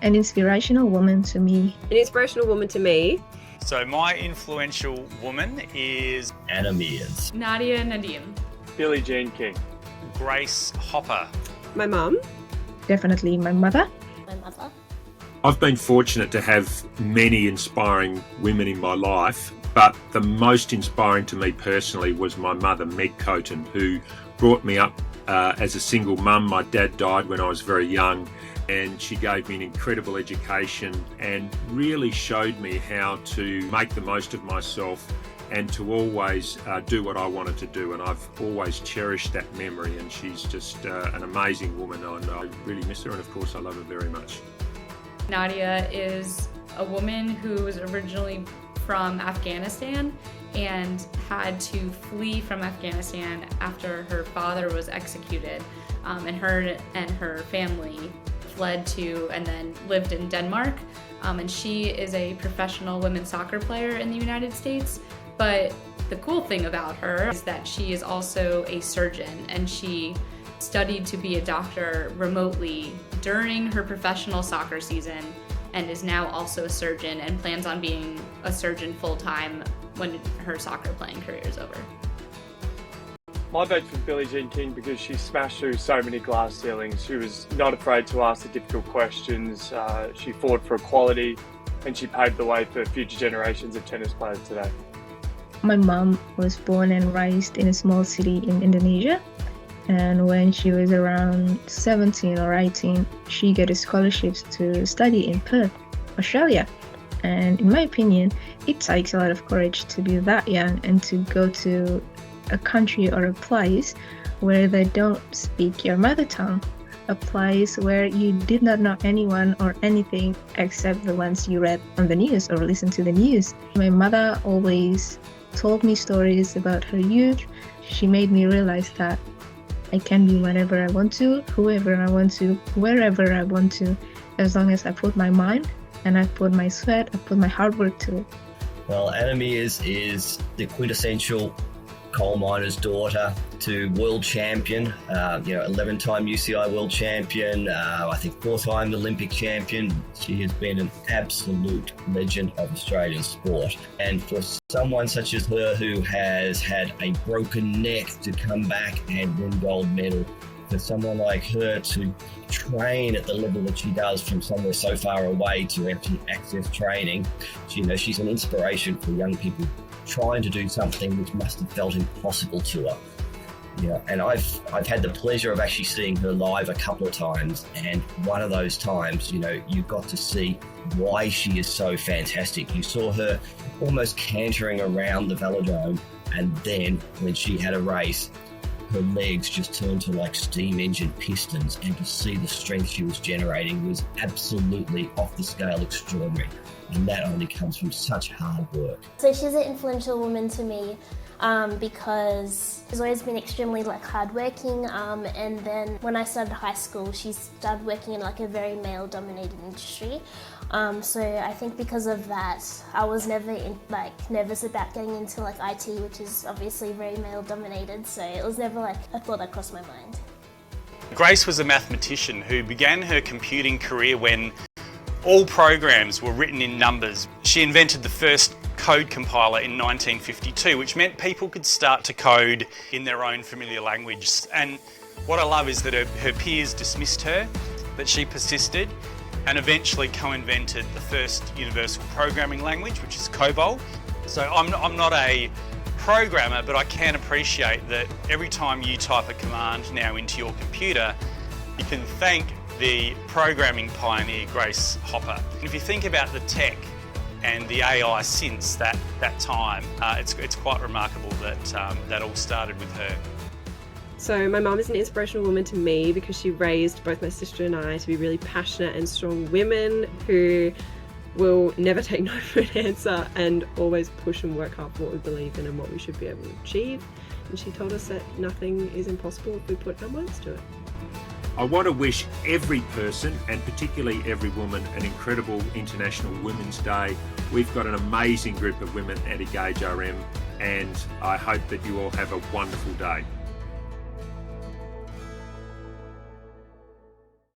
An inspirational woman to me. An inspirational woman to me. So my influential woman is Anna Mears, Nadia Nadim, Billie Jean King, Grace Hopper, My mum. Definitely my mother. My mother. I've been fortunate to have many inspiring women in my life, but the most inspiring to me personally was my mother, Meg Coton, who brought me up as a single mum. My dad died when I was very young, and she gave me an incredible education and really showed me how to make the most of myself and to always do what I wanted to do. And I've always cherished that memory, and she's just an amazing woman, and I really miss her, and of course I love her very much. Nadia is a woman who was originally from Afghanistan and had to flee from Afghanistan after her father was executed, and her and her family fled to and then lived in Denmark, and she is a professional women's soccer player in the United States. But the cool thing about her is that she is also a surgeon, and she studied to be a doctor remotely during her professional soccer season and is now also a surgeon and plans on being a surgeon full-time when her soccer playing career is over. My vote's for Billie Jean King because she smashed through so many glass ceilings. She was not afraid to ask the difficult questions. She fought for equality, and she paved the way for future generations of tennis players today. My mom was born and raised in a small city in Indonesia. And when she was around 17 or 18, she got scholarships to study in Perth, Australia. And in my opinion, it takes a lot of courage to be that young and to go to a country or a place where they don't speak your mother tongue, a place where you did not know anyone or anything except the ones you read on the news or listened to the news. My mother always told me stories about her youth. She made me realize that I can be whatever I want to, whoever I want to, wherever I want to, as long as I put my mind and I put my sweat, I put my hard work to it. Well, Anna Mears is the quintessential coal miner's daughter to world champion, 11-time UCI world champion, I think 4-time Olympic champion. She has been an absolute legend of Australian sport. And for someone such as her who has had a broken neck to come back and win gold medal, for someone like her to train at the level that she does from somewhere so far away to actually access training, she's an inspiration for young people trying to do something which must have felt impossible to her. And I've had the pleasure of actually seeing her live a couple of times, and one of those times, you got to see why she is so fantastic. You saw her almost cantering around the velodrome, and then when she had a race, her legs just turned to like steam engine pistons, and to see the strength she was generating was absolutely off the scale extraordinary. And that only comes from such hard work. So she's an influential woman to me because she's always been extremely hardworking. And then when I started high school, she started working in a very male-dominated industry. So I think because of that, I was never nervous about getting into IT, which is obviously very male-dominated. So it was never a thought that crossed my mind. Grace was a mathematician who began her computing career when all programs were written in numbers. She invented the first code compiler in 1952, which meant people could start to code in their own familiar language. And what I love is that her peers dismissed her, but she persisted and eventually co-invented the first universal programming language, which is COBOL. So I'm not a programmer, but I can appreciate that every time you type a command now into your computer, you can thank the programming pioneer Grace Hopper. And if you think about the tech and the AI since that time, it's quite remarkable that that all started with her. So my mum is an inspirational woman to me because she raised both my sister and I to be really passionate and strong women who will never take no for an answer and always push and work hard for what we believe in and what we should be able to achieve. And she told us that nothing is impossible if we put our minds to it. I want to wish every person, and particularly every woman, an incredible International Women's Day. We've got an amazing group of women at Engage RM, and I hope that you all have a wonderful day.